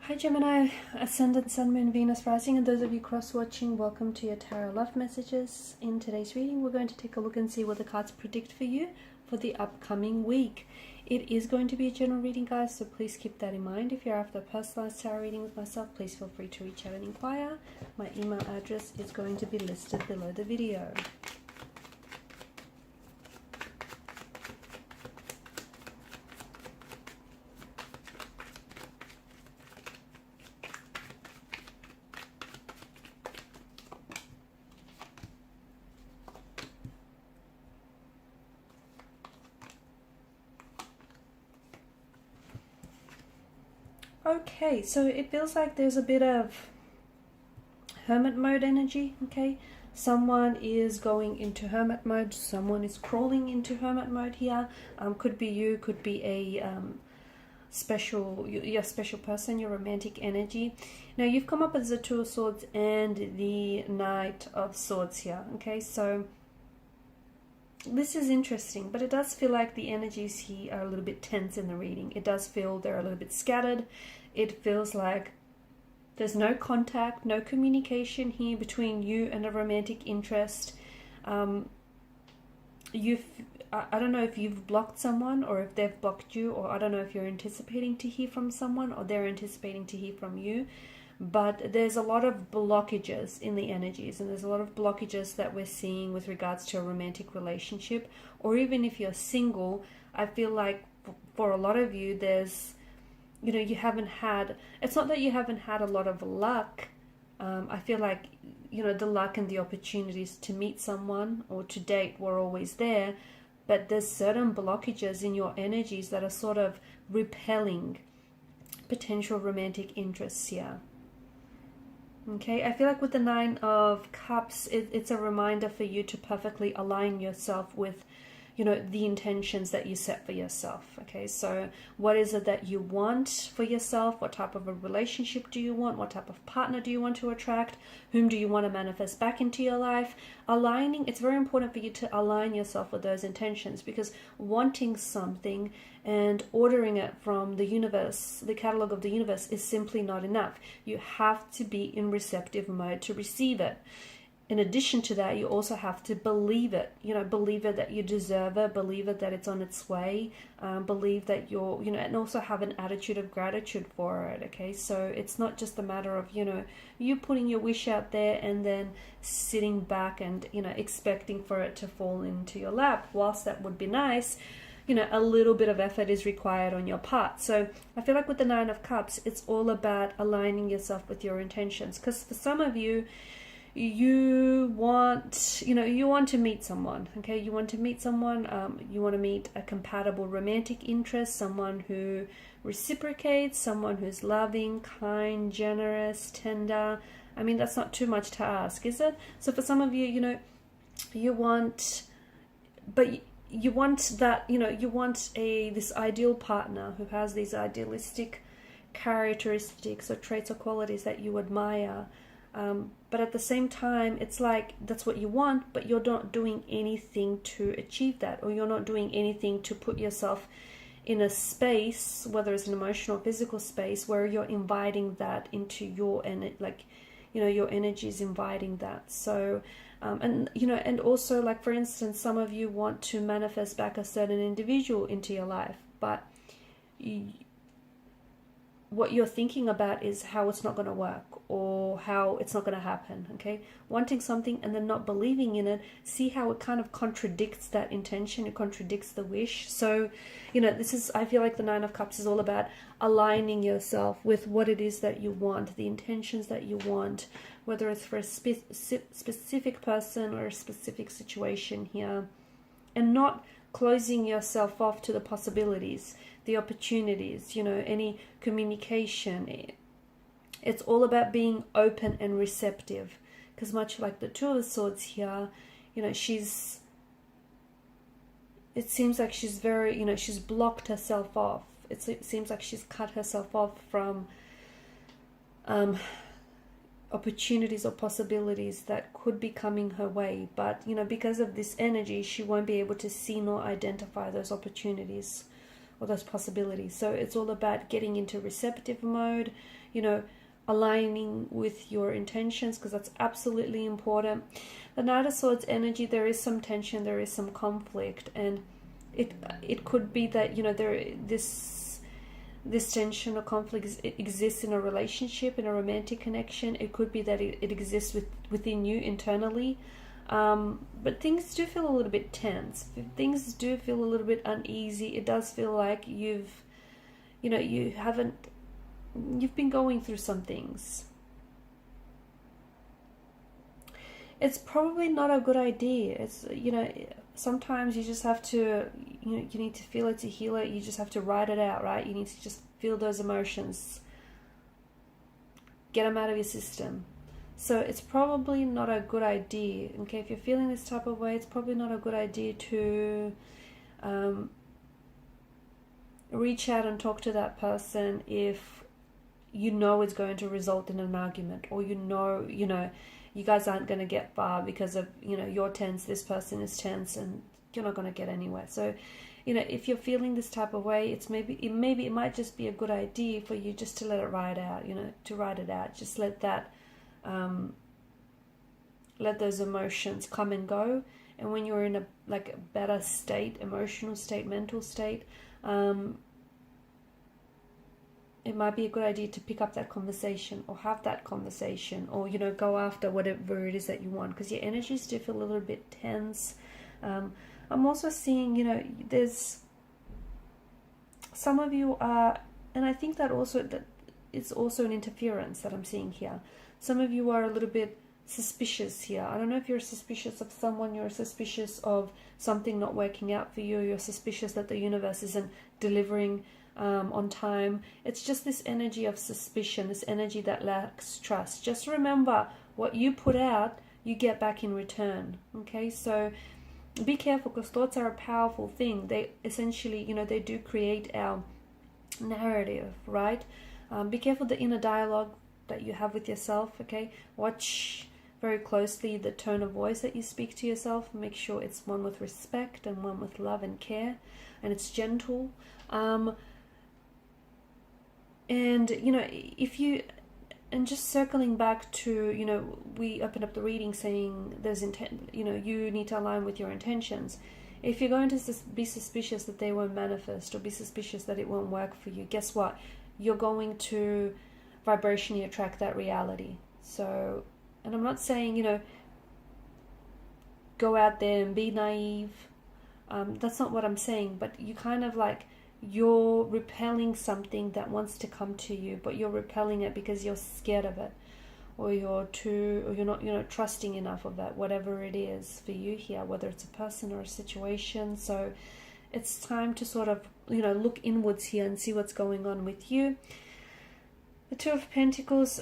Hi Gemini, Ascendant, Sun, Moon, Venus, Rising, and those of you cross-watching, welcome to your Tarot Love Messages. In today's reading, we're going to take a look and see what the cards predict for you for the upcoming week. It is going to be a general reading, guys, so please keep that in mind. If you're after a personalized tarot reading with myself, please feel free to reach out and inquire. My email address is going to be listed below the video. Okay, so it feels like there's a bit of hermit mode energy, okay? Someone is going into hermit mode, someone is crawling into hermit mode here. Could be you, could be a your special person, your romantic energy. Now you've come up as the Two of Swords and the Knight of Swords here, okay? So this is interesting, but it does feel like the energies here are a little bit tense in the reading. It does feel they're a little bit scattered. It feels like there's no contact, no communication here between you and a romantic interest. I don't know if you've blocked someone or if they've blocked you, or I don't know if you're anticipating to hear from someone or they're anticipating to hear from you. But there's a lot of blockages in the energies, and there's a lot of blockages that we're seeing with regards to a romantic relationship, or even if you're single. I feel like for a lot of you, there's, you haven't had, it's not that you haven't had a lot of luck. I feel like, the luck and the opportunities to meet someone or to date were always there, but there's certain blockages in your energies that are sort of repelling potential romantic interests here. Okay, I feel like with the Nine of Cups, it's a reminder for you to perfectly align yourself with, the intentions that you set for yourself. Okay, so what is it that you want for yourself? What type of a relationship do you want? What type of partner do you want to attract? Whom do you want to manifest back into your life? Aligning, it's very important for you to align yourself with those intentions, because wanting something and ordering it from the universe, the catalog of the universe, is simply not enough. You have to be in receptive mode to receive it. In addition to that, you also have to believe it, believe it that you deserve it, believe it that it's on its way, believe that you're, and also have an attitude of gratitude for it, okay? So it's not just a matter of, you putting your wish out there and then sitting back and, expecting for it to fall into your lap. Whilst that would be nice, a little bit of effort is required on your part. So I feel like with the Nine of Cups, it's all about aligning yourself with your intentions. Because for some of you, you want to meet someone, okay? You want to meet someone, you want to meet a compatible romantic interest, someone who reciprocates, someone who's loving, kind, generous, tender. I mean, that's not too much to ask, is it? So for some of you, you want that, you want this ideal partner who has these idealistic characteristics or traits or qualities that you admire. But at the same time, it's like that's what you want, but you're not doing anything to achieve that, or you're not doing anything to put yourself in a space, whether it's an emotional or physical space, where you're inviting that into your, and your energy is inviting that. So, and also, like, for instance, some of you want to manifest back a certain individual into your life, but what you're thinking about is how it's not going to work, or how it's not going to happen, okay? Wanting something and then not believing in it, see how it kind of contradicts that intention, it contradicts the wish. So, I feel like the Nine of Cups is all about aligning yourself with what it is that you want, the intentions that you want, whether it's for a specific person or a specific situation here, and not closing yourself off to the possibilities, the opportunities, any communication. It's all about being open and receptive, because much like the Two of Swords here, it seems like she's very, she's blocked herself off. It seems like she's cut herself off from opportunities or possibilities that could be coming her way. But, because of this energy, she won't be able to see nor identify those opportunities or those possibilities. So it's all about getting into receptive mode, you know, aligning with your intentions, because that's absolutely important. The Knight of Swords energy, there is some tension, there is some conflict, and it could be that, you know, this tension or conflict exists in a relationship, in a romantic connection. It could be that it exists within you internally. But things do feel a little bit tense. Things do feel a little bit uneasy. It does feel like you've been going through some things. It's probably not a good idea. It's, you know, sometimes you just have to, you need to feel it to heal it. You just have to write it out, right? You need to just feel those emotions. Get them out of your system. So it's probably not a good idea. Okay, if you're feeling this type of way, it's probably not a good idea to reach out and talk to that person if you know it's going to result in an argument, or you know you guys aren't going to get far because of, you know, you're tense, this person is tense, and you're not going to get anywhere. So, you know, if you're feeling this type of way, it might just be a good idea for you just to let it ride out, you know, to write it out. Just let that, let those emotions come and go. And when you're in a better state, emotional state, mental state, it might be a good idea to pick up that conversation, or have that conversation, or, you know, go after whatever it is that you want, because your energies do feel a little bit tense. I'm also seeing, you know, there's some of you are, and I think that it's also an interference that I'm seeing here. Some of you are a little bit suspicious here. I don't know if you're suspicious of someone, you're suspicious of something not working out for you, you're suspicious that the universe isn't delivering on time. It's just this energy of suspicion, this energy that lacks trust. Just remember, what you put out, you get back in return. Okay, so be careful, because thoughts are a powerful thing. They essentially, you know, they do create our narrative, right? Be careful the inner dialogue that you have with yourself. Okay, watch very closely the tone of voice that you speak to yourself. Make sure it's one with respect and one with love and care, and it's gentle. And, you know, and just circling back to, you know, we opened up the reading saying there's intent, you know, you need to align with your intentions. If you're going to be suspicious that they won't manifest, or be suspicious that it won't work for you, guess what? You're going to vibrationally attract that reality. So, and I'm not saying, you know, go out there and be naive. That's not what I'm saying, but you kind of you're repelling something that wants to come to you, but you're repelling it because you're scared of it, or you're not, you know, trusting enough of it, whatever it is for you here, whether it's a person or a situation. So it's time to sort of, you know, look inwards here and see what's going on with you. The Two of Pentacles,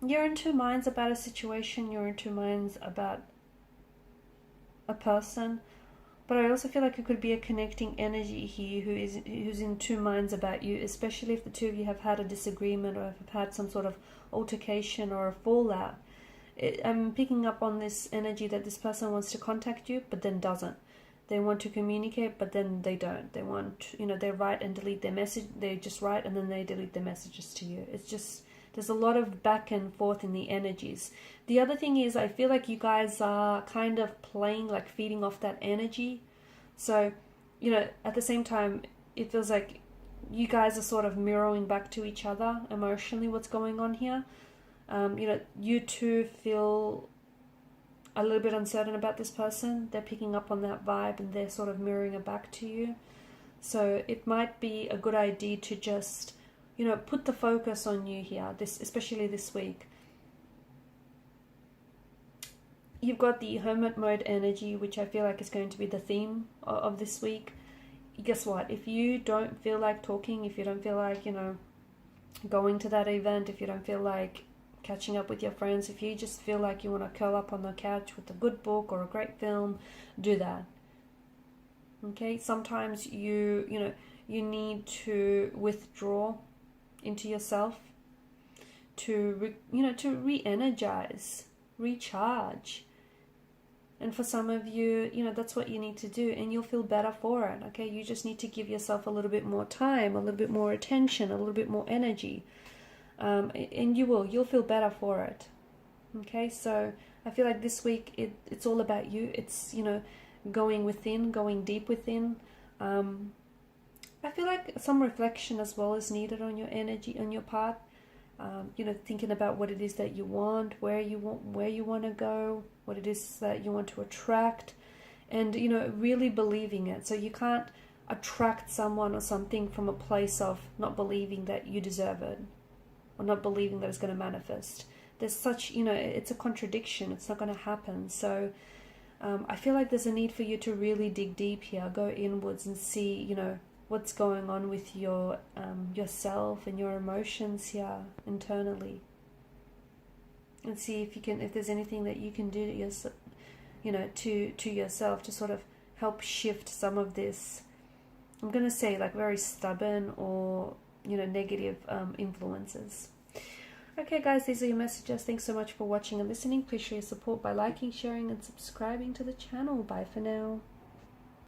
you're in two minds about a situation, you're in two minds about a person. But I also feel like it could be a connecting energy here who's in two minds about you, especially if the two of you have had a disagreement, or have had some sort of altercation or a fallout. I'm picking up on this energy that this person wants to contact you, but then doesn't. They want to communicate, but then they don't. They want, you know, they write and delete their message. They just write and then they delete their messages to you. It's just, there's a lot of back and forth in the energies. The other thing is, I feel like you guys are kind of playing, feeding off that energy. So, you know, at the same time, it feels like you guys are sort of mirroring back to each other emotionally what's going on here. You know, you two feel a little bit uncertain about this person. They're picking up on that vibe and they're sort of mirroring it back to you. So it might be a good idea to just, you know, put the focus on you here, especially this week. You've got the hermit mode energy, which I feel like is going to be the theme of this week. Guess what? If you don't feel like talking, if you don't feel like, you know, going to that event, if you don't feel like catching up with your friends, if you just feel like you want to curl up on the couch with a good book or a great film, do that. Okay? Sometimes you need to withdraw into yourself to re-energize, recharge. And for some of you, you know, that's what you need to do, and you'll feel better for it. Okay, you just need to give yourself a little bit more time, a little bit more attention, a little bit more energy, and you'll feel better for it. Okay, so I feel like this week it's all about you. It's, you know, going within, going deep within. I feel like some reflection as well is needed on your energy, on your part. You know, thinking about what it is that you want, where you want to go, what it is that you want to attract, and, you know, really believing it. So you can't attract someone or something from a place of not believing that you deserve it, or not believing that it's going to manifest. There's such, you know, it's a contradiction. It's not going to happen. So I feel like there's a need for you to really dig deep here, go inwards and see, you know, what's going on with your yourself and your emotions here internally, and see if you can, if there's anything that you can do to yourself, you know, to yourself, to sort of help shift some of this, I'm gonna say, like, very stubborn or, you know, negative influences. Okay guys, these are your messages. Thanks so much for watching and listening. Please show your support by liking, sharing and subscribing to the channel. Bye for now.